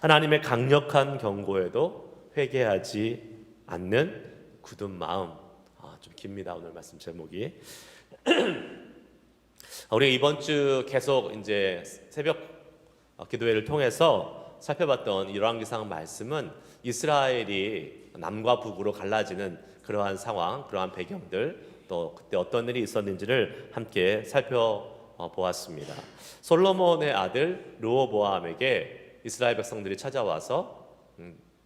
하나님의 강력한 경고에도 회개하지 않는 굳은 마음. 좀 깁니다. 오늘 말씀 제목이. 우리 이번 주 계속 이제 새벽 기도회를 통해서 살펴봤던 열왕기상 말씀은 이스라엘이 남과 북으로 갈라지는 그러한 상황, 그러한 배경들, 또 그때 어떤 일이 있었는지를 함께 살펴보았습니다. 솔로몬의 아들 르호보암에게 이스라엘 백성들이 찾아와서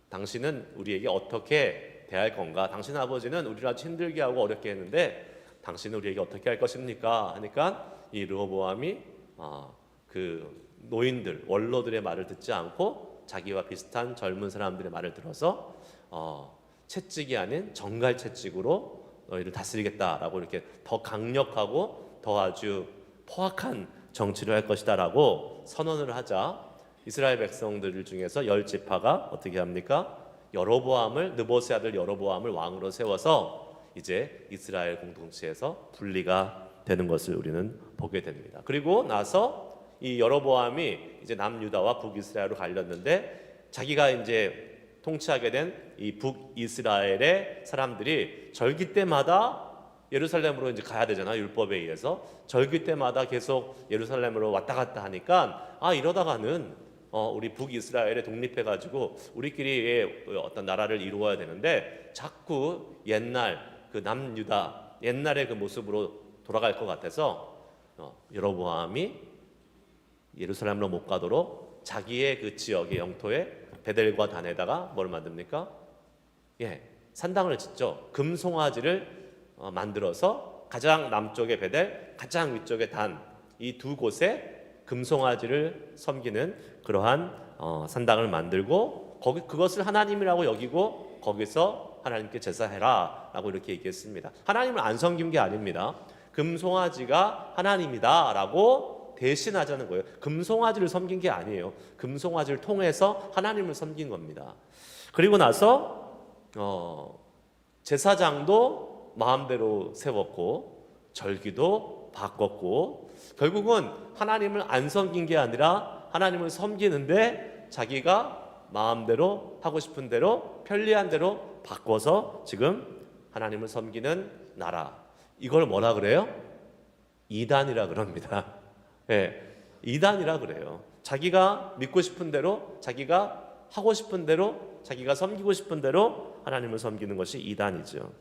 당신은 우리에게 어떻게 대할 건가? 당신 아버지는 우리를 아주 힘들게 하고 어렵게 했는데 당신은 우리에게 어떻게 할 것입니까? 하니까 이 르호보암이 그 노인들, 원로들의 말을 듣지 않고 자기와 비슷한 젊은 사람들의 말을 들어서 채찍이 아닌 정갈 채찍으로 너희를 다스리겠다라고 이렇게 더 강력하고 더 아주 포악한 정치를 할 것이다라고 선언을 하자 이스라엘 백성들 중에서 10지파가 어떻게 합니까? 느보세 아들 여로보암을 왕으로 세워서 이제 이스라엘 공동체에서 분리가 되는 것을 우리는 보게 됩니다. 그리고 나서 이 여로보암이 이제 남유다와 북이스라엘로 갈렸는데 자기가 이제 통치하게 된 이 북이스라엘의 사람들이 절기 때마다 예루살렘으로 이제 가야 되잖아요. 율법에 의해서 절기 때마다 계속 예루살렘으로 왔다 갔다 하니까 이러다가는 우리 북이스라엘에 독립해가지고 우리끼리 어떤 나라를 이루어야 되는데 자꾸 옛날 그 남유다 옛날의 그 모습으로 돌아갈 것 같아서 여로보암이 예루살렘으로 못 가도록 자기의 그 지역의 영토에 베델과 단에다가 뭘 만듭니까? 산당을 짓죠. 금송아지를 만들어서 가장 남쪽의 베델, 가장 위쪽의 단, 이 두 곳에 금송아지를 섬기는 그러한 산당을 만들고 그것을 하나님이라고 여기고 거기서 하나님께 제사해라 라고 이렇게 얘기했습니다. 하나님을 안 섬긴 게 아닙니다. 금송아지가 하나님이다 라고 대신하자는 거예요. 금송아지를 섬긴 게 아니에요. 금송아지를 통해서 하나님을 섬긴 겁니다. 그리고 나서 제사장도 마음대로 세웠고 절기도 바꿨고 결국은 하나님을 안 섬긴 게 아니라 하나님을 섬기는데 자기가 마음대로 하고 싶은 대로 편리한 대로 바꿔서 지금 하나님을 섬기는 나라. 이걸 뭐라 그래요? 이단이라 그럽니다. 이단이라 그래요. 자기가 믿고 싶은 대로, 자기가 하고 싶은 대로, 자기가 섬기고 싶은 대로 하나님을 섬기는 것이 이단이죠.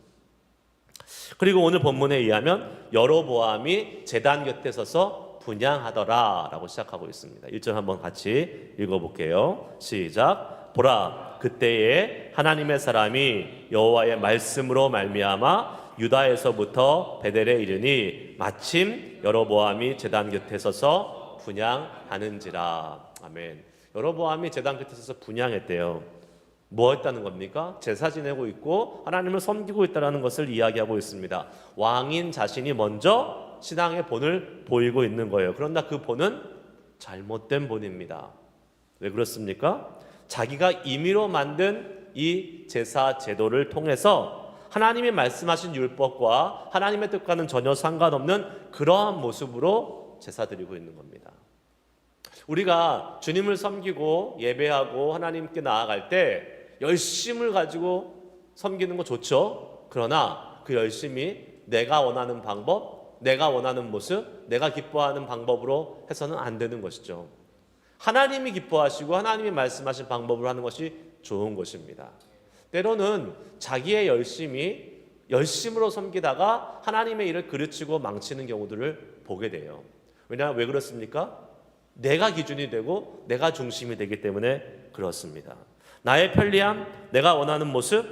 그리고 오늘 본문에 의하면 여로보암이 제단 곁에 서서 분향하더라 라고 시작하고 있습니다. 1절 한번 같이 읽어볼게요. 시작. 보라, 그때에 하나님의 사람이 여호와의 말씀으로 말미암아 유다에서부터 베델에 이르니 마침 여로보암이 제단 곁에 서서 분향하는지라. 아멘. 여로보암이 제단 곁에 서서 분향했대요. 뭐 했다는 겁니까? 제사 지내고 있고 하나님을 섬기고 있다는 것을 이야기하고 있습니다. 왕인 자신이 먼저 신앙의 본을 보이고 있는 거예요. 그런데 그 본은 잘못된 본입니다. 왜 그렇습니까? 자기가 임의로 만든 이 제사 제도를 통해서 하나님이 말씀하신 율법과 하나님의 뜻과는 전혀 상관없는 그러한 모습으로 제사 드리고 있는 겁니다. 우리가 주님을 섬기고 예배하고 하나님께 나아갈 때 열심을 가지고 섬기는 거 좋죠. 그러나 그 열심이 내가 원하는 방법, 내가 원하는 모습, 내가 기뻐하는 방법으로 해서는 안 되는 것이죠. 하나님이 기뻐하시고 하나님이 말씀하신 방법으로 하는 것이 좋은 것입니다. 때로는 자기의 열심으로 섬기다가 하나님의 일을 그르치고 망치는 경우들을 보게 돼요. 왜냐하면 왜 그렇습니까? 내가 기준이 되고 내가 중심이 되기 때문에 그렇습니다. 나의 편리함, 내가 원하는 모습,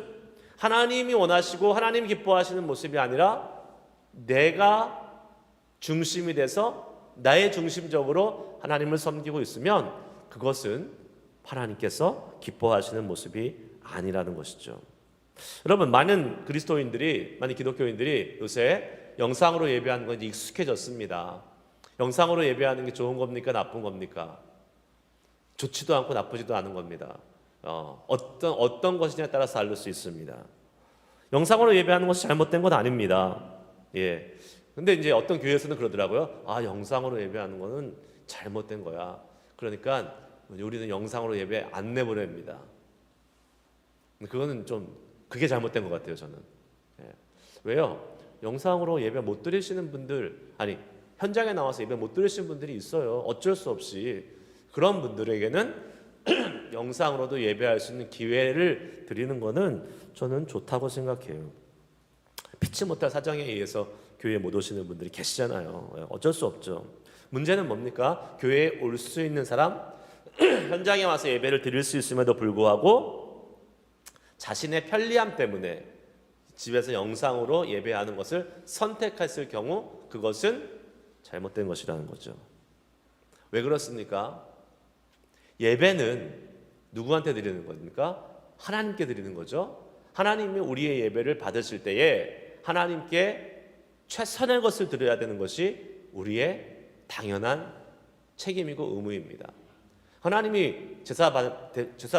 하나님이 원하시고 하나님이 기뻐하시는 모습이 아니라 내가 중심이 돼서 나의 중심적으로 하나님을 섬기고 있으면 그것은 하나님께서 기뻐하시는 모습이 아니라는 것이죠. 여러분, 많은 기독교인들이 요새 영상으로 예배하는 건 익숙해졌습니다. 영상으로 예배하는 게 좋은 겁니까? 나쁜 겁니까? 좋지도 않고 나쁘지도 않은 겁니다. 어떤 것이냐에 따라서 다를 수 있습니다. 영상으로 예배하는 것이 잘못된 건 아닙니다. 근데 이제 어떤 교회에서는 그러더라고요. 영상으로 예배하는 거는 잘못된 거야. 그러니까 우리는 영상으로 예배 안 내보냅니다. 그거는 좀 그게 잘못된 것 같아요, 저는. 예. 왜요? 영상으로 예배 못 드리시는 분들, 아니 현장에 나와서 예배 못 드리시는 분들이 있어요. 어쩔 수 없이. 그런 분들에게는 영상으로도 예배할 수 있는 기회를 드리는 거는 저는 좋다고 생각해요. 피치 못할 사정에 의해서 교회에 못 오시는 분들이 계시잖아요. 어쩔 수 없죠. 문제는 뭡니까? 교회에 올 수 있는 사람, 현장에 와서 예배를 드릴 수 있음에도 불구하고 자신의 편리함 때문에 집에서 영상으로 예배하는 것을 선택했을 경우 그것은 잘못된 것이라는 거죠. 왜 그렇습니까? 예배는 누구한테 드리는 겁니까? 하나님께 드리는 거죠. 하나님이 우리의 예배를 받으실 때에 하나님께 최선의 것을 드려야 되는 것이 우리의 당연한 책임이고 의무입니다. 하나님이 제사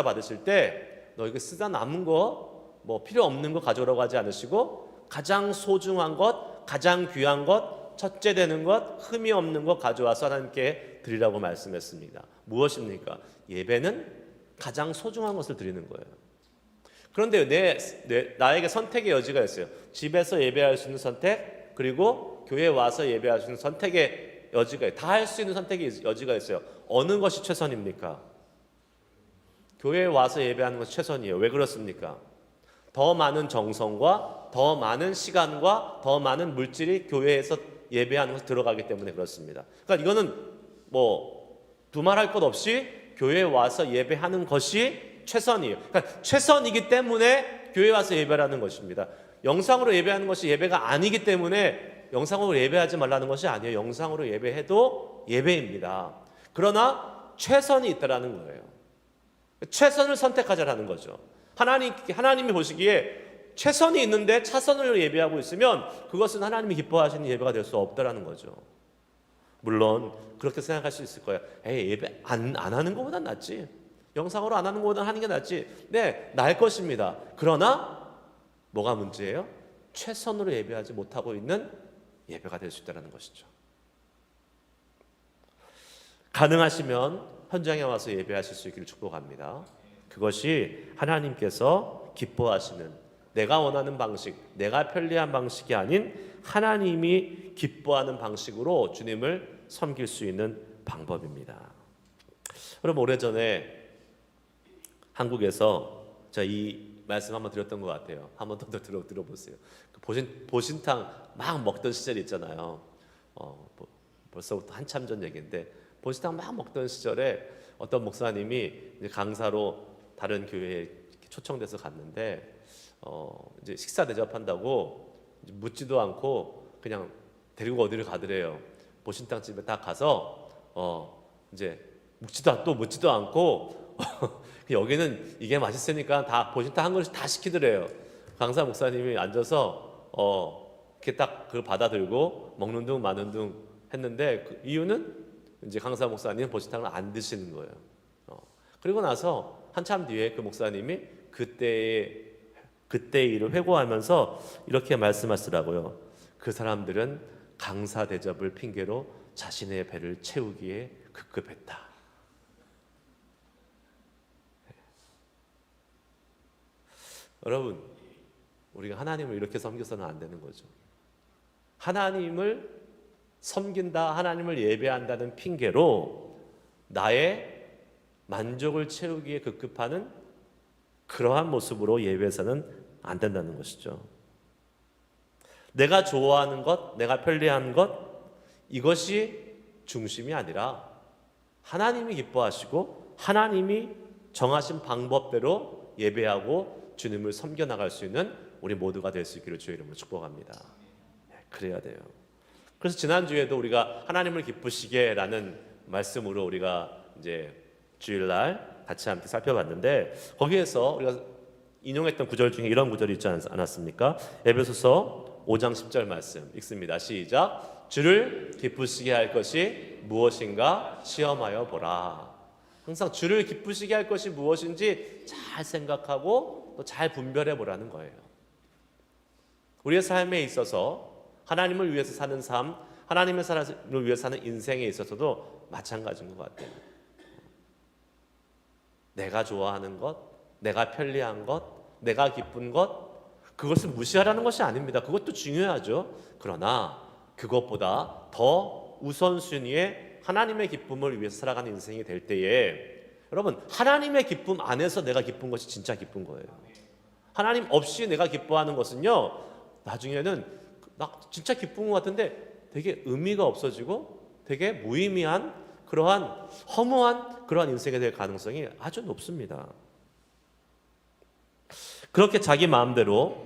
받으실 때 너 이거 쓰다 남은 거 뭐 필요 없는 거 가져오라고 하지 않으시고 가장 소중한 것, 가장 귀한 것, 첫째 되는 것, 흠이 없는 것 가져와서 하나님께 드리라고 말씀했습니다. 무엇입니까? 예배는 가장 소중한 것을 드리는 거예요. 그런데 나에게 선택의 여지가 있어요. 집에서 예배할 수 있는 선택, 그리고 교회에 와서 예배할 수 있는 선택의 여지가 있어요. 다 할 수 있는 선택의 여지가 있어요. 어느 것이 최선입니까? 교회에 와서 예배하는 것이 최선이에요. 왜 그렇습니까? 더 많은 정성과 더 많은 시간과 더 많은 물질이 교회에서 예배하는 것에 들어가기 때문에 그렇습니다. 그러니까 이거는 뭐 두말할 것 없이 교회에 와서 예배하는 것이 최선이에요. 그러니까 최선이기 때문에 교회에 와서 예배하는 것입니다. 영상으로 예배하는 것이 예배가 아니기 때문에 영상으로 예배하지 말라는 것이 아니에요. 영상으로 예배해도 예배입니다. 그러나 최선이 있다라는 거예요. 최선을 선택하자라는 거죠. 하나님이 보시기에 최선이 있는데 차선으로 예배하고 있으면 그것은 하나님이 기뻐하시는 예배가 될 수 없다라는 거죠. 물론 그렇게 생각할 수 있을 거예요. 예배 안 하는 것보다 낫지. 영상으로 안 하는 것보다 하는 게 낫지. 네, 나을 것입니다. 그러나 뭐가 문제예요? 최선으로 예배하지 못하고 있는 예배가 될 수 있다는 것이죠. 가능하시면 현장에 와서 예배하실 수 있기를 축복합니다. 그것이 하나님께서 기뻐하시는, 내가 원하는 방식, 내가 편리한 방식이 아닌 하나님이 기뻐하는 방식으로 주님을 섬길 수 있는 방법입니다. 여러분, 오래전에 한국에서 제가 이 말씀 한번 드렸던 것 같아요. 한번 더 들어보세요. 보신탕 막 먹던 시절이 있잖아요. 벌써부터 한참 전 얘기인데 보신탕 막 먹던 시절에 어떤 목사님이 이제 강사로 다른 교회에 초청돼서 갔는데 이제 식사 대접한다고 묻지도 않고 그냥 데리고 어디를 가더래요. 보신탕 집에 딱 가서 이제 묻지도 않고 여기는 이게 맛있으니까 다 보신탕 한 그릇씩 다 시키더래요. 강사 목사님이 앉아서 이렇게 딱 그걸 받아들고 먹는 둥 마는 둥 했는데 그 이유는 이제 강사 목사님은 보신탕을 안 드시는 거예요. 그리고 나서 한참 뒤에 그 목사님이 그때의 일을 회고하면서 이렇게 말씀하시더라고요. 그 사람들은 강사 대접을 핑계로 자신의 배를 채우기에 급급했다. 여러분, 우리가 하나님을 이렇게 섬겨서는 안 되는 거죠. 하나님을 섬긴다, 하나님을 예배한다는 핑계로 나의 만족을 채우기에 급급하는 그러한 모습으로 예배해서는 안 된다는 것이죠. 내가 좋아하는 것, 내가 편리한 것, 이것이 중심이 아니라 하나님이 기뻐하시고 하나님이 정하신 방법대로 예배하고 주님을 섬겨나갈 수 있는 우리 모두가 될 수 있기를 주의 이름으로 축복합니다. 그래야 돼요. 그래서 지난주에도 우리가 하나님을 기쁘시게라는 말씀으로 우리가 이제 주일날 같이 함께 살펴봤는데 거기에서 우리가 인용했던 구절 중에 이런 구절이 있지 않았습니까? 에베소서 5장 10절 말씀 읽습니다. 시작. 주를 기쁘시게 할 것이 무엇인가 시험하여 보라. 항상 주를 기쁘시게 할 것이 무엇인지 잘 생각하고 또 잘 분별해 보라는 거예요. 우리의 삶에 있어서 하나님을 위해서 사는 삶, 하나님의 사람을 위해서 사는 인생에 있어서도 마찬가지인 것 같아요. 내가 좋아하는 것, 내가 편리한 것, 내가 기쁜 것, 그것을 무시하라는 것이 아닙니다. 그것도 중요하죠. 그러나 그것보다 더 우선순위에 하나님의 기쁨을 위해서 살아가는 인생이 될 때에, 여러분, 하나님의 기쁨 안에서 내가 기쁜 것이 진짜 기쁜 거예요. 하나님 없이 내가 기뻐하는 것은요, 나중에는 나 진짜 기쁜 것 같은데 되게 의미가 없어지고 되게 무의미한 그러한 허무한 그러한 인생이 될 가능성이 아주 높습니다. 그렇게 자기 마음대로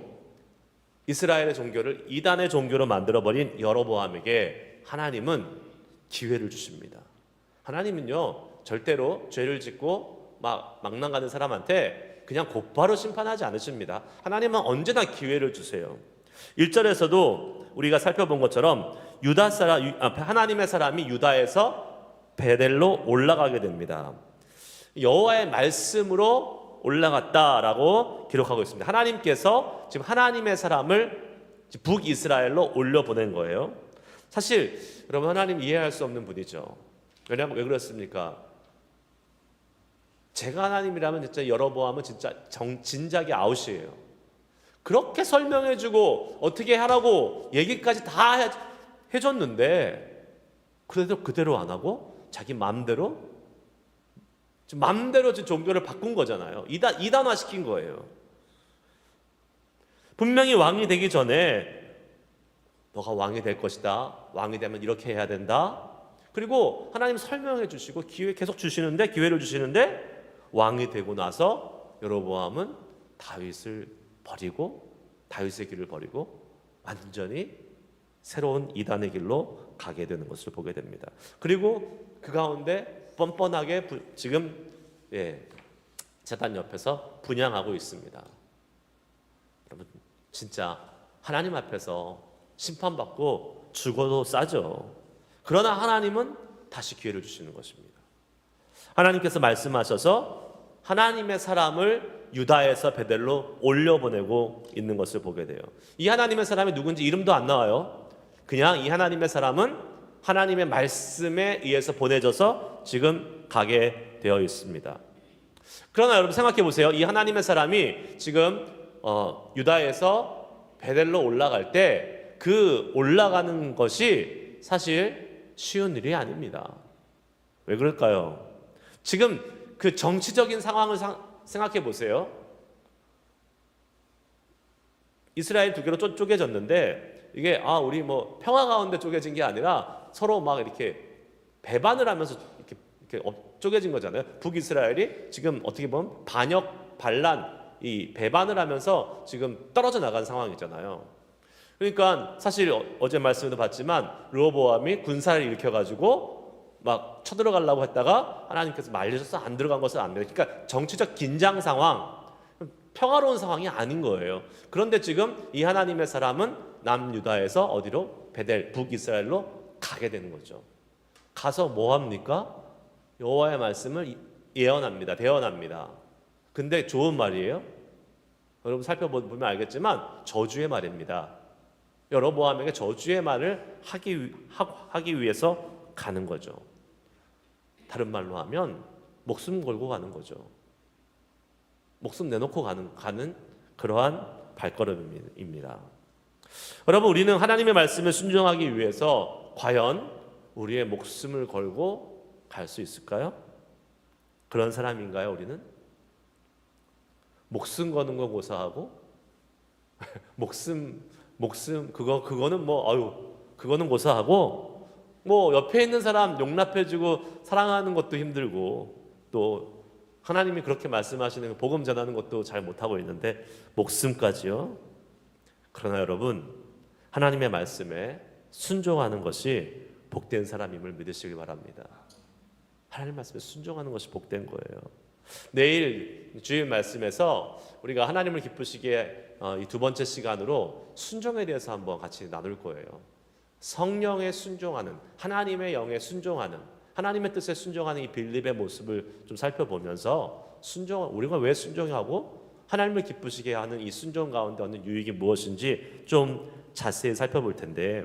이스라엘의 종교를 이단의 종교로 만들어버린 여로보암에게 하나님은 기회를 주십니다. 하나님은요, 절대로 죄를 짓고 막 망나가는 사람한테 그냥 곧바로 심판하지 않으십니다. 하나님은 언제나 기회를 주세요. 1절에서도 우리가 살펴본 것처럼 하나님의 사람이 유다에서 베델로 올라가게 됩니다. 여호와의 말씀으로 올라갔다라고 기록하고 있습니다. 하나님께서 지금 하나님의 사람을 북이스라엘로 올려보낸 거예요. 사실 여러분, 하나님 이해할 수 없는 분이죠. 왜냐하면 왜 그렇습니까? 제가 하나님이라면 진짜 여로보암은 진짜 진작에 아웃이에요. 그렇게 설명해주고 어떻게 하라고 얘기까지 다 해줬는데 그래도 그대로 안 하고 자기 마음대로 종교를 바꾼 거잖아요. 이단화 시킨 거예요. 분명히 왕이 되기 전에 너가 왕이 될 것이다, 왕이 되면 이렇게 해야 된다, 그리고 하나님 설명해 주시고 기회 계속 주시는데, 기회를 주시는데 왕이 되고 나서 여로보암은 다윗의 길을 버리고 완전히 새로운 이단의 길로 가게 되는 것을 보게 됩니다. 그리고 그 가운데 뻔뻔하게 지금 제단 옆에서 분향하고 있습니다. 여러분, 진짜 하나님 앞에서 심판받고 죽어도 싸죠. 그러나 하나님은 다시 기회를 주시는 것입니다. 하나님께서 말씀하셔서 하나님의 사람을 유다에서 베델로 올려보내고 있는 것을 보게 돼요. 이 하나님의 사람이 누군지 이름도 안 나와요. 그냥 이 하나님의 사람은 하나님의 말씀에 의해서 보내져서 지금 가게 되어 있습니다. 그러나 여러분 생각해 보세요. 이 하나님의 사람이 지금 유다에서 베델로 올라갈 때 그 올라가는 것이 사실 쉬운 일이 아닙니다. 왜 그럴까요? 지금 그 정치적인 상황을 생각해 보세요. 이스라엘 두 개로 쪼개졌는데 이게 우리 뭐 평화 가운데 쪼개진 게 아니라 서로 막 이렇게 배반을 하면서 이렇게 쪼개진 거잖아요. 북이스라엘이 지금 어떻게 보면 반역, 배반을 하면서 지금 떨어져 나간 상황이잖아요. 그러니까 사실 어제 말씀에도 봤지만 르호보암이 군사를 일으켜가지고 막 쳐들어가려고 했다가 하나님께서 말리셔서 안 들어간 것은 안 돼요. 그러니까 정치적 긴장 상황, 평화로운 상황이 아닌 거예요. 그런데 지금 이 하나님의 사람은 남유다에서 어디로? 베델, 북이스라엘로 가게 되는 거죠. 가서 뭐 합니까? 여호와의 말씀을 예언합니다. 대언합니다. 근데 좋은 말이에요? 여러분 살펴보면 알겠지만 저주의 말입니다. 여로보암에게 저주의 말을 하기 위해서 가는 거죠. 다른 말로 하면 목숨 걸고 가는 거죠. 목숨 내놓고 가는 그러한 발걸음입니다. 여러분, 우리는 하나님의 말씀에 순종하기 위해서 과연 우리의 목숨을 걸고 갈 수 있을까요? 그런 사람인가요, 우리는? 목숨 거는 거 고사하고 그거는 그거는 고사하고 옆에 있는 사람 용납해주고 사랑하는 것도 힘들고 또 하나님이 그렇게 말씀하시는 복음 전하는 것도 잘 못하고 있는데 목숨까지요? 그러나 여러분, 하나님의 말씀에 순종하는 것이 복된 사람임을 믿으시길 바랍니다. 하나님 말씀에 순종하는 것이 복된 거예요. 내일 주일 말씀에서 우리가 하나님을 기쁘시게 이 두 번째 시간으로 순종에 대해서 한번 같이 나눌 거예요. 성령에 순종하는, 하나님의 영에 순종하는, 하나님의 뜻에 순종하는 이 빌립의 모습을 좀 살펴보면서 우리가 왜 순종하고 하나님을 기쁘시게 하는 이 순종 가운데 얻는 유익이 무엇인지 좀 자세히 살펴볼 텐데,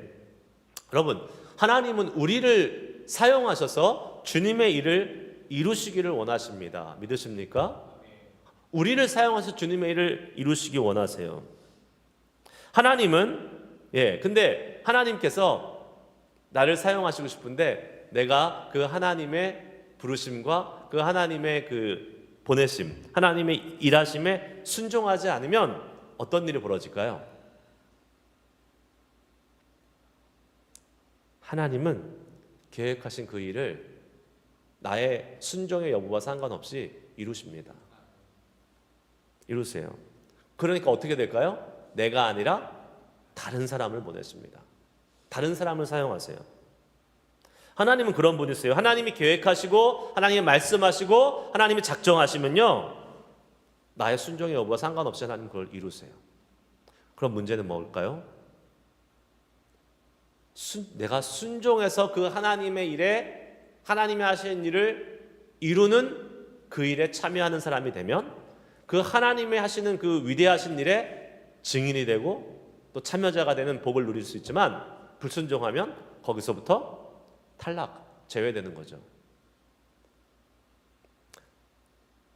여러분, 하나님은 우리를 사용하셔서 주님의 일을 이루시기를 원하십니다. 믿으십니까? 우리를 사용하셔서 주님의 일을 이루시기 원하세요. 하나님은 근데 하나님께서 나를 사용하시고 싶은데 내가 그 하나님의 부르심과 그 하나님의 그 보내심, 하나님의 일하심에 순종하지 않으면 어떤 일이 벌어질까요? 하나님은 계획하신 그 일을 나의 순종의 여부와 상관없이 이루십니다. 이루세요. 그러니까 어떻게 될까요? 내가 아니라 다른 사람을 보내십니다. 다른 사람을 사용하세요. 하나님은 그런 분이세요. 하나님이 계획하시고 하나님이 말씀하시고 하나님이 작정하시면요, 나의 순종의 여부와 상관없이 하나님 그걸 이루세요. 그럼 문제는 뭘까요? 내가 순종해서 그 하나님의 일에, 하나님이 하시는 일을 이루는 그 일에 참여하는 사람이 되면 그 하나님이 하시는 그 위대하신 일에 증인이 되고 또 참여자가 되는 복을 누릴 수 있지만, 불순종하면 거기서부터 탈락, 제외되는 거죠.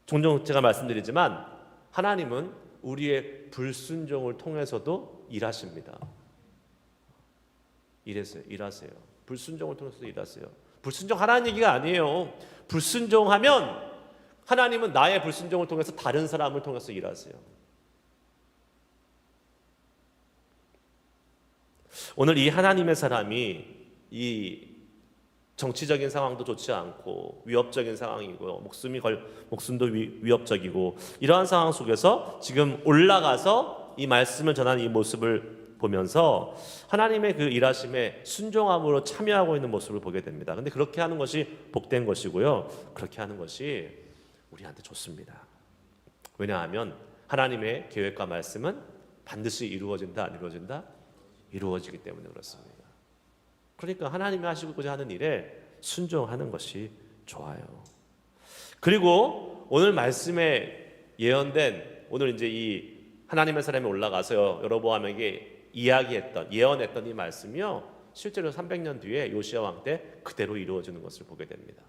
종종 제가 말씀드리지만 하나님은 우리의 불순종을 통해서도 일하십니다. 일하세요. 불순종을 통해서도 일하세요. 불순종하라는 얘기가 아니에요. 불순종하면 하나님은 나의 불순종을 통해서 다른 사람을 통해서 일하세요. 오늘 이 하나님의 사람이 이 정치적인 상황도 좋지 않고 위협적인 상황이고 목숨도 위협적이고 이러한 상황 속에서 지금 올라가서 이 말씀을 전하는 이 모습을 보면서 하나님의 그 일하심에 순종함으로 참여하고 있는 모습을 보게 됩니다. 근데 그렇게 하는 것이 복된 것이고요. 그렇게 하는 것이 우리한테 좋습니다. 왜냐하면 하나님의 계획과 말씀은 반드시 이루어진다, 안 이루어진다? 이루어지기 때문에 그렇습니다. 그러니까 하나님이 하시고자 하는 일에 순종하는 것이 좋아요. 그리고 오늘 말씀에 예언된, 오늘 이제 이 하나님의 사람이 올라가서 여로보암에게 예언했던 이 말씀이요, 실제로 300년 뒤에 요시야 왕 때 그대로 이루어지는 것을 보게 됩니다.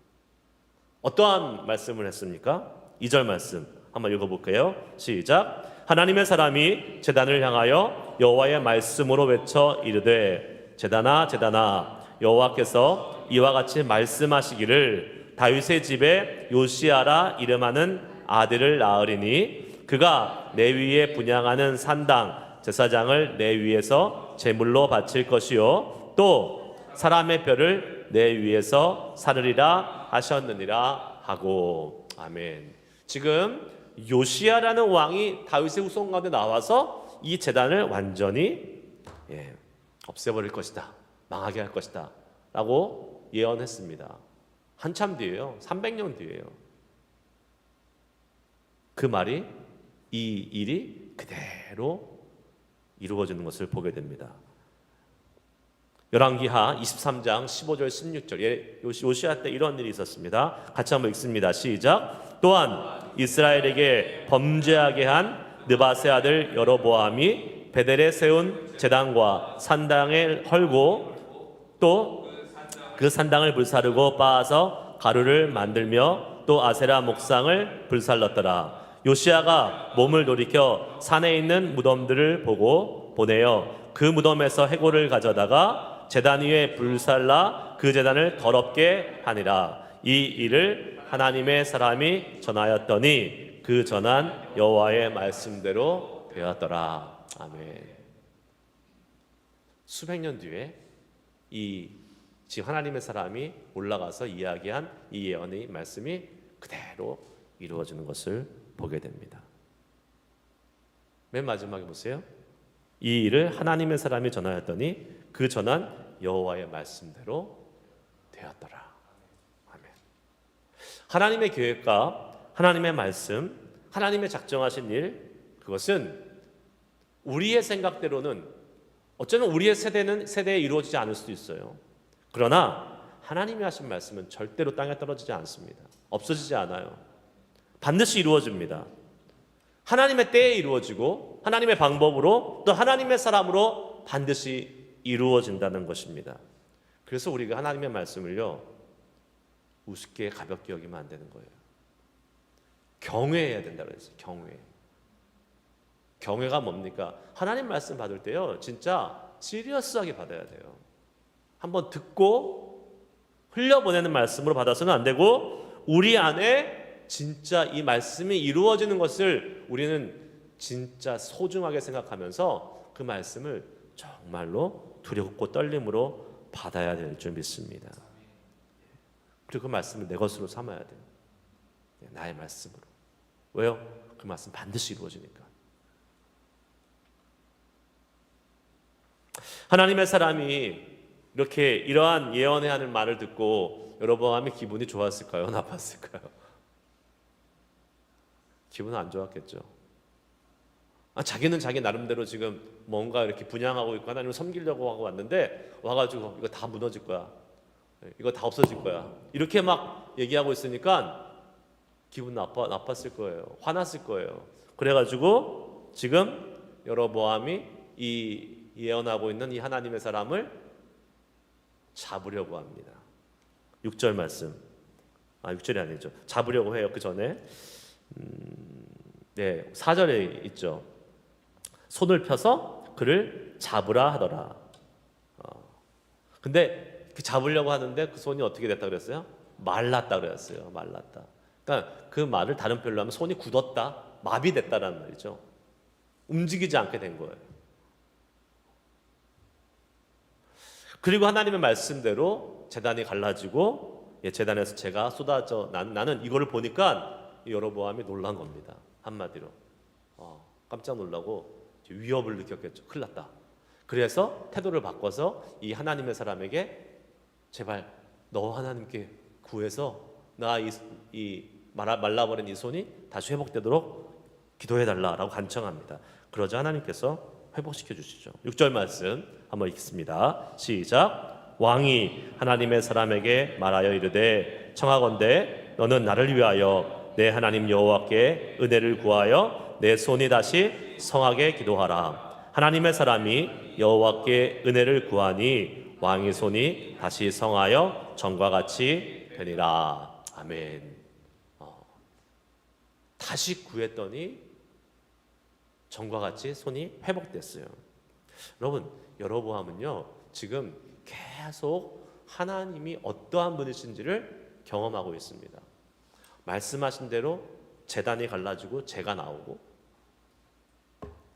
어떠한 말씀을 했습니까? 2절 말씀 한번 읽어볼게요. 시작. 하나님의 사람이 제단을 향하여 여호와의 말씀으로 외쳐 이르되 제단아 제단아 여호와께서 이와 같이 말씀하시기를 다윗의 집에 요시야라 이름하는 아들을 낳으리니 그가 내 위에 분향하는 산당 제사장을 내 위에서 제물로 바칠 것이요 또 사람의 뼈를 내 위에서 사르리라 하셨느니라 하고. 아멘. 지금 요시야라는 왕이 다윗의 후손 가운데 나와서 이 제단을 완전히 없애버릴 것이다, 망하게 할 것이다 라고 예언했습니다. 한참 뒤에요. 300년 뒤에요. 그 말이, 이 일이 그대로 이루어지는 것을 보게 됩니다. 열왕기하 23장 15절 16절 요시야 때 이런 일이 있었습니다. 같이 한번 읽습니다. 시작. 또한 이스라엘에게 범죄하게 한 느바세 아들 여로보암이 베델에 세운 제단과 산당을 헐고 또 그 산당을 불사르고 빻아서 가루를 만들며 또 아세라 목상을 불살랐더라. 요시야가 몸을 돌이켜 산에 있는 무덤들을 보고 보내어 그 무덤에서 해골을 가져다가 제단 위에 불살라 그 제단을 더럽게 하니라. 이 일을 하나님의 사람이 전하였더니 그 전한 여호와의 말씀대로 되었더라. 아멘. 수백 년 뒤에 이 지금 하나님의 사람이 올라가서 이야기한 이 예언의 말씀이 그대로 이루어지는 것을 보게 됩니다. 맨 마지막에 보세요. 이 일을 하나님의 사람이 전하였더니 그 전한 여호와의 말씀대로 되었더라. 아멘. 하나님의 계획과 하나님의 말씀, 하나님의 작정하신 일, 그것은 우리의 생각대로는 어쩌면 우리의 세대에 이루어지지 않을 수도 있어요. 그러나 하나님이 하신 말씀은 절대로 땅에 떨어지지 않습니다. 없어지지 않아요. 반드시 이루어집니다. 하나님의 때에 이루어지고 하나님의 방법으로 또 하나님의 사람으로 반드시 이루어진다는 것입니다. 그래서 우리가 하나님의 말씀을요, 우습게 가볍게 여기면 안 되는 거예요. 경외해야 된다고 그랬어요. 경외가 뭡니까? 하나님 말씀 받을 때요, 진짜 시리어스하게 받아야 돼요. 한번 듣고 흘려보내는 말씀으로 받아서는 안 되고, 우리 안에 진짜 이 말씀이 이루어지는 것을 우리는 진짜 소중하게 생각하면서 그 말씀을 정말로 두렵고 떨림으로 받아야 될 줄 믿습니다. 그리고 그 말씀을 내 것으로 삼아야 돼요. 나의 말씀으로. 왜요? 그 말씀 반드시 이루어지니까. 하나님의 사람이 이렇게 이러한 예언해야 하는 말을 듣고 여로보암이 기분이 좋았을까요? 나빴을까요? 기분은 안 좋았겠죠. 자기는 자기 나름대로 지금 뭔가 이렇게 분양하고 있고 하나님을 섬기려고 하고 왔는데 와가지고 이거 다 무너질 거야, 이거 다 없어질 거야, 이렇게 막 얘기하고 있으니까 기분 나빴을 거예요. 화났을 거예요. 그래가지고 지금 여로보암이 이 예언하고 있는 이 하나님의 사람을 잡으려고 합니다. 6절 말씀. 6절이 아니죠. 잡으려고 해요. 그 전에 4절에 있죠. 손을 펴서 그를 잡으라 하더라. 근데 그 잡으려고 하는데 그 손이 어떻게 됐다 그랬어요? 말랐다 그랬어요. 말랐다. 그러니까 그 말을 다른 표현로 하면 손이 굳었다, 마비됐다라는 말이죠. 움직이지 않게 된 거예요. 그리고 하나님의 말씀대로 제단이 갈라지고 제단에서 재가 쏟아져 나는 이거를 보니까 여로보암이 놀란 겁니다. 한마디로 깜짝 놀라고 위협을 느꼈겠죠. 큰일 났다. 그래서 태도를 바꿔서 이 하나님의 사람에게 제발 너 하나님께 구해서 나 이 말라버린 이 손이 다시 회복되도록 기도해달라라고 간청합니다. 그러자 하나님께서 회복시켜 주시죠. 6절 말씀 한번 읽겠습니다. 시작. 왕이 하나님의 사람에게 말하여 이르되 청하건대 너는 나를 위하여 내 하나님 여호와께 은혜를 구하여 내 손이 다시 성하게 기도하라. 하나님의 사람이 여호와께 은혜를 구하니 왕의 손이 다시 성하여 전과 같이 되니라. 아멘. 다시 구했더니 전과 같이 손이 회복됐어요. 여러분, 여로보암은요 지금 계속 하나님이 어떠한 분이신지를 경험하고 있습니다. 말씀하신 대로 제단이 갈라지고 재가 나오고,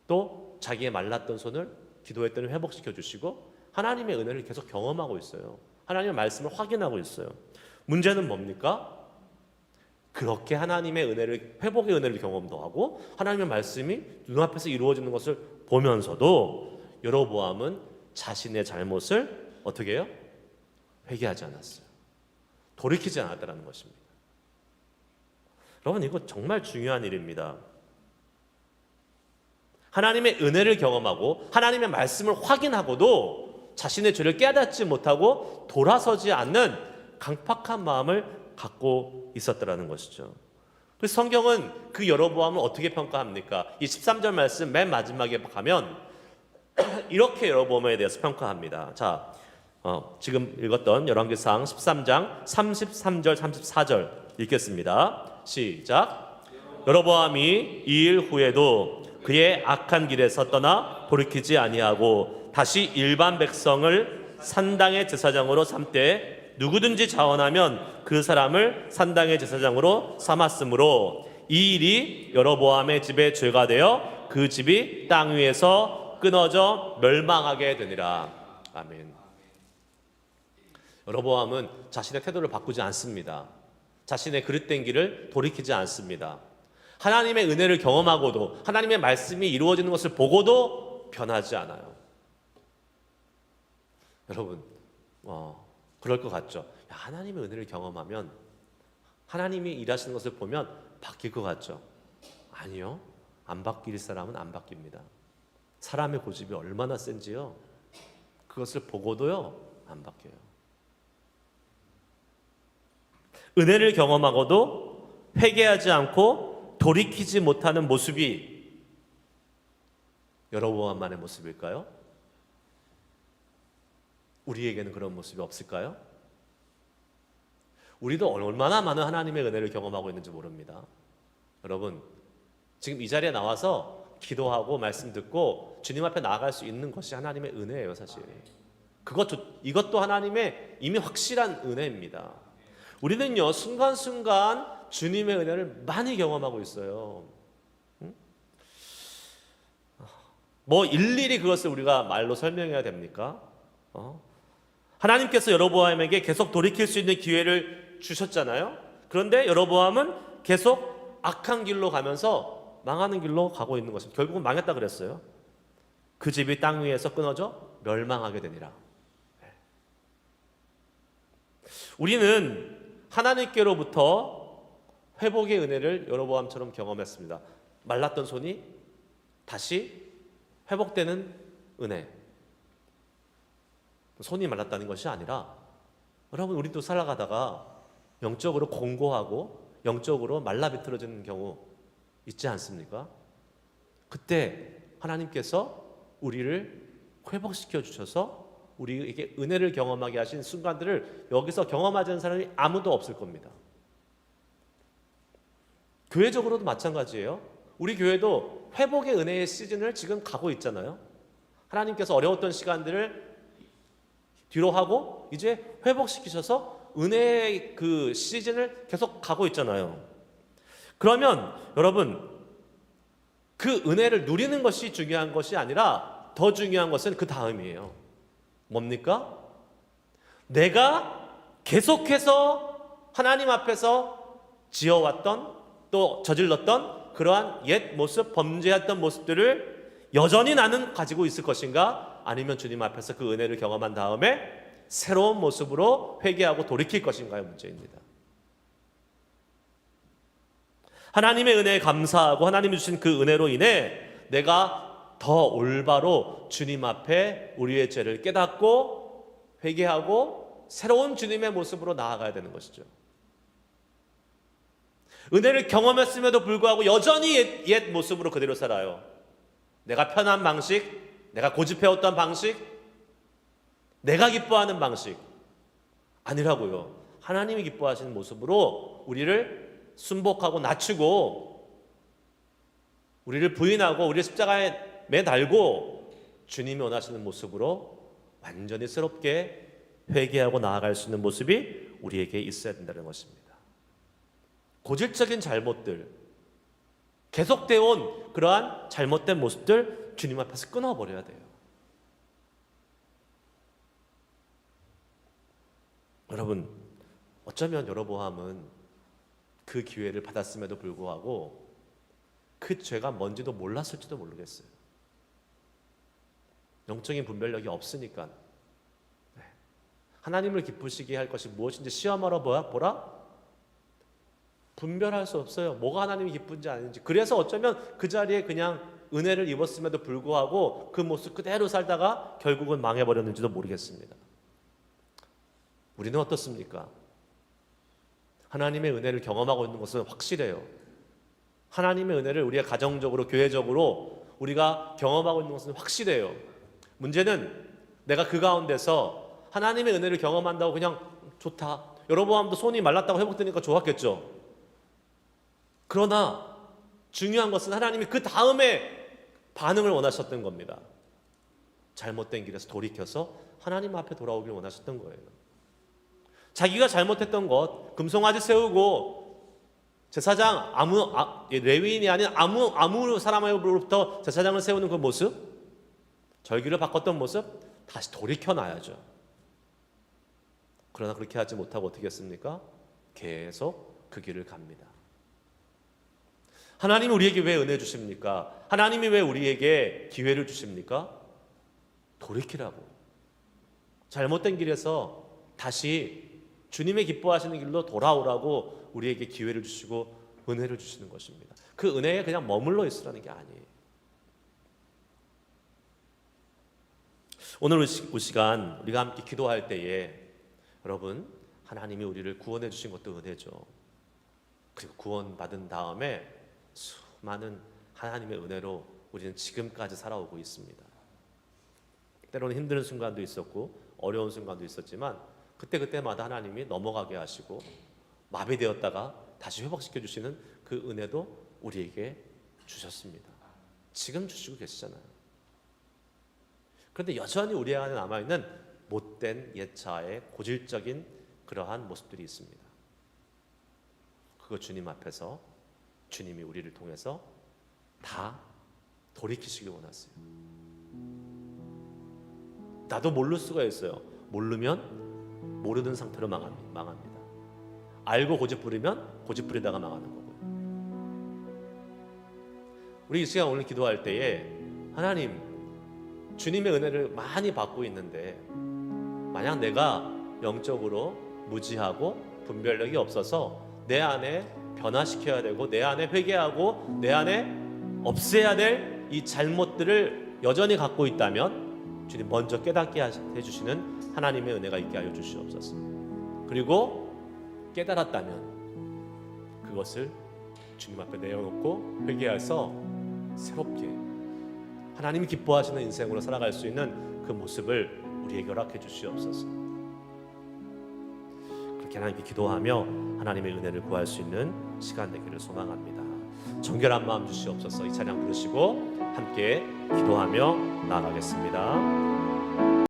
또 자기의 말랐던 손을 기도했더니 회복시켜 주시고, 하나님의 은혜를 계속 경험하고 있어요. 하나님의 말씀을 확인하고 있어요. 문제는 뭡니까? 그렇게 하나님의 은혜를, 회복의 은혜를 경험도 하고 하나님의 말씀이 눈앞에서 이루어지는 것을 보면서도 여로보암은 자신의 잘못을 어떻게 해요? 회개하지 않았어요. 돌이키지 않았다는 것입니다. 여러분, 이거 정말 중요한 일입니다. 하나님의 은혜를 경험하고 하나님의 말씀을 확인하고도 자신의 죄를 깨닫지 못하고 돌아서지 않는 강팍한 마음을 갖고 있었더라는 것이죠. 그래서 성경은 그 여로보암을 어떻게 평가합니까? 이 13절 말씀 맨 마지막에 가면 이렇게 여로보암에 대해서 평가합니다. 자, 지금 읽었던 열왕기상 13장 33절 34절 읽겠습니다. 시작. 여로보암이 이 일 후에도 그의 악한 길에서 떠나 돌이키지 아니하고 다시 일반 백성을 산당의 제사장으로 삼되 누구든지 자원하면 그 사람을 산당의 제사장으로 삼았으므로 이 일이 여로보암의 집에 죄가 되어 그 집이 땅 위에서 끊어져 멸망하게 되니라. 아멘. 여로보암은 자신의 태도를 바꾸지 않습니다. 자신의 그릇된 길을 돌이키지 않습니다. 하나님의 은혜를 경험하고도 하나님의 말씀이 이루어지는 것을 보고도 변하지 않아요. 여러분, 그럴 것 같죠? 야, 하나님의 은혜를 경험하면, 하나님이 일하시는 것을 보면 바뀔 것 같죠? 아니요. 안 바뀔 사람은 안 바뀝니다. 사람의 고집이 얼마나 센지요. 그것을 보고도요 안 바뀌어요. 은혜를 경험하고도 회개하지 않고 돌이키지 못하는 모습이 여로보암만의 모습일까요? 우리에게는 그런 모습이 없을까요? 우리도 얼마나 많은 하나님의 은혜를 경험하고 있는지 모릅니다. 여러분, 지금 이 자리에 나와서 기도하고 말씀 듣고 주님 앞에 나아갈 수 있는 것이 하나님의 은혜예요, 사실. 이것도 하나님의 이미 확실한 은혜입니다. 우리는요, 순간순간 주님의 은혜를 많이 경험하고 있어요. 뭐 일일이 그것을 우리가 말로 설명해야 됩니까? 하나님께서 여로보암에게 계속 돌이킬 수 있는 기회를 주셨잖아요. 그런데 여로보암은 계속 악한 길로 가면서 망하는 길로 가고 있는 것입니다. 결국은 망했다 그랬어요. 그 집이 땅 위에서 끊어져 멸망하게 되니라. 우리는 하나님께로부터 회복의 은혜를 여로보암처럼 경험했습니다. 말랐던 손이 다시 회복되는 은혜. 손이 말랐다는 것이 아니라, 여러분, 우리도 살아가다가 영적으로 공고하고 영적으로 말라 비틀어지는 경우 있지 않습니까? 그때 하나님께서 우리를 회복시켜 주셔서 우리에게 은혜를 경험하게 하신 순간들을 여기서 경험하지 않은 사람이 아무도 없을 겁니다. 교회적으로도 마찬가지예요. 우리 교회도 회복의 은혜의 시즌을 지금 가고 있잖아요. 하나님께서 어려웠던 시간들을 뒤로 하고 이제 회복시키셔서 은혜의 그 시즌을 계속 가고 있잖아요. 그러면 여러분, 그 은혜를 누리는 것이 중요한 것이 아니라 더 중요한 것은 그 다음이에요. 뭡니까? 내가 계속해서 하나님 앞에서 지어왔던, 또 저질렀던 그러한 옛 모습, 범죄했던 모습들을 여전히 나는 가지고 있을 것인가? 아니면 주님 앞에서 그 은혜를 경험한 다음에 새로운 모습으로 회개하고 돌이킬 것인가의 문제입니다. 하나님의 은혜에 감사하고 하나님이 주신 그 은혜로 인해 내가 더 올바로 주님 앞에 우리의 죄를 깨닫고 회개하고 새로운 주님의 모습으로 나아가야 되는 것이죠. 은혜를 경험했음에도 불구하고 여전히 옛 모습으로 그대로 살아요. 내가 편한 방식, 내가 고집해왔던 방식, 내가 기뻐하는 방식 아니라고요. 하나님이 기뻐하시는 모습으로 우리를 순복하고 낮추고 우리를 부인하고 우리를 십자가에 매달고 주님이 원하시는 모습으로 완전히 새롭게 회개하고 나아갈 수 있는 모습이 우리에게 있어야 된다는 것입니다. 고질적인 잘못들, 계속되어 온 그러한 잘못된 모습들 주님 앞에서 끊어버려야 돼요. 여러분, 어쩌면 여로보암은 그 기회를 받았음에도 불구하고 그 죄가 뭔지도 몰랐을지도 모르겠어요. 영적인 분별력이 없으니까. 하나님을 기쁘시게 할 것이 무엇인지 시험하러 보라? 분별할 수 없어요. 뭐가 하나님이 기쁜지 아닌지. 그래서 어쩌면 그 자리에 그냥 은혜를 입었음에도 불구하고 그 모습 그대로 살다가 결국은 망해버렸는지도 모르겠습니다. 우리는 어떻습니까? 하나님의 은혜를 경험하고 있는 것은 확실해요. 하나님의 은혜를 우리가 가정적으로, 교회적으로 우리가 경험하고 있는 것은 확실해요. 문제는 내가 그 가운데서 하나님의 은혜를 경험한다고 그냥 좋다. 여로보암도 손이 말랐다고 회복되니까 좋았겠죠. 그러나 중요한 것은 하나님이 그 다음에 반응을 원하셨던 겁니다. 잘못된 길에서 돌이켜서 하나님 앞에 돌아오길 원하셨던 거예요. 자기가 잘못했던 것, 금송아지 세우고 제사장 레위인이 아닌 아무 사람으로부터 제사장을 세우는 그 모습, 절기를 바꿨던 모습 다시 돌이켜놔야죠. 그러나 그렇게 하지 못하고 어떻게 했습니까? 계속 그 길을 갑니다. 하나님이 우리에게 왜 은혜 주십니까? 하나님이 왜 우리에게 기회를 주십니까? 돌이키라고. 잘못된 길에서 다시 주님의 기뻐하시는 길로 돌아오라고 우리에게 기회를 주시고 은혜를 주시는 것입니다. 그 은혜에 그냥 머물러 있으라는 게 아니에요. 오늘 이 시간 우리가 함께 기도할 때에 여러분, 하나님이 우리를 구원해 주신 것도 은혜죠. 그리고 구원받은 다음에 수많은 하나님의 은혜로 우리는 지금까지 살아오고 있습니다. 때로는 힘든 순간도 있었고 어려운 순간도 있었지만 그때그때마다 하나님이 넘어가게 하시고 마비되었다가 다시 회복시켜 주시는 그 은혜도 우리에게 주셨습니다. 지금 주시고 계시잖아요. 그런데 여전히 우리 안에 남아있는 못된 옛자의 고질적인 그러한 모습들이 있습니다. 그거 주님 앞에서 주님이 우리를 통해서 다 돌이키시길 원하세요. 나도 모를 수가 있어요. 모르면 모르는 상태로 망합니다. 알고 고집 부리면 고집 부리다가 망하는 거고요. 우리 이 시간 오늘 기도할 때에 하나님, 주님의 은혜를 많이 받고 있는데 만약 내가 영적으로 무지하고 분별력이 없어서 내 안에 변화시켜야 되고 내 안에 회개하고 내 안에 없애야 될 이 잘못들을 여전히 갖고 있다면 주님 먼저 깨닫게 해주시는 하나님의 은혜가 있게 하여 주시옵소서. 그리고 깨달았다면 그것을 주님 앞에 내어놓고 회개해서 새롭게 하나님이 기뻐하시는 인생으로 살아갈 수 있는 그 모습을 우리에게 허락해 주시옵소서. 그렇게 하나님께 기도하며 하나님의 은혜를 구할 수 있는 시간 되기를 소망합니다. 정결한 마음 주시옵소서. 이 찬양 부르시고 함께 기도하며 나아가겠습니다.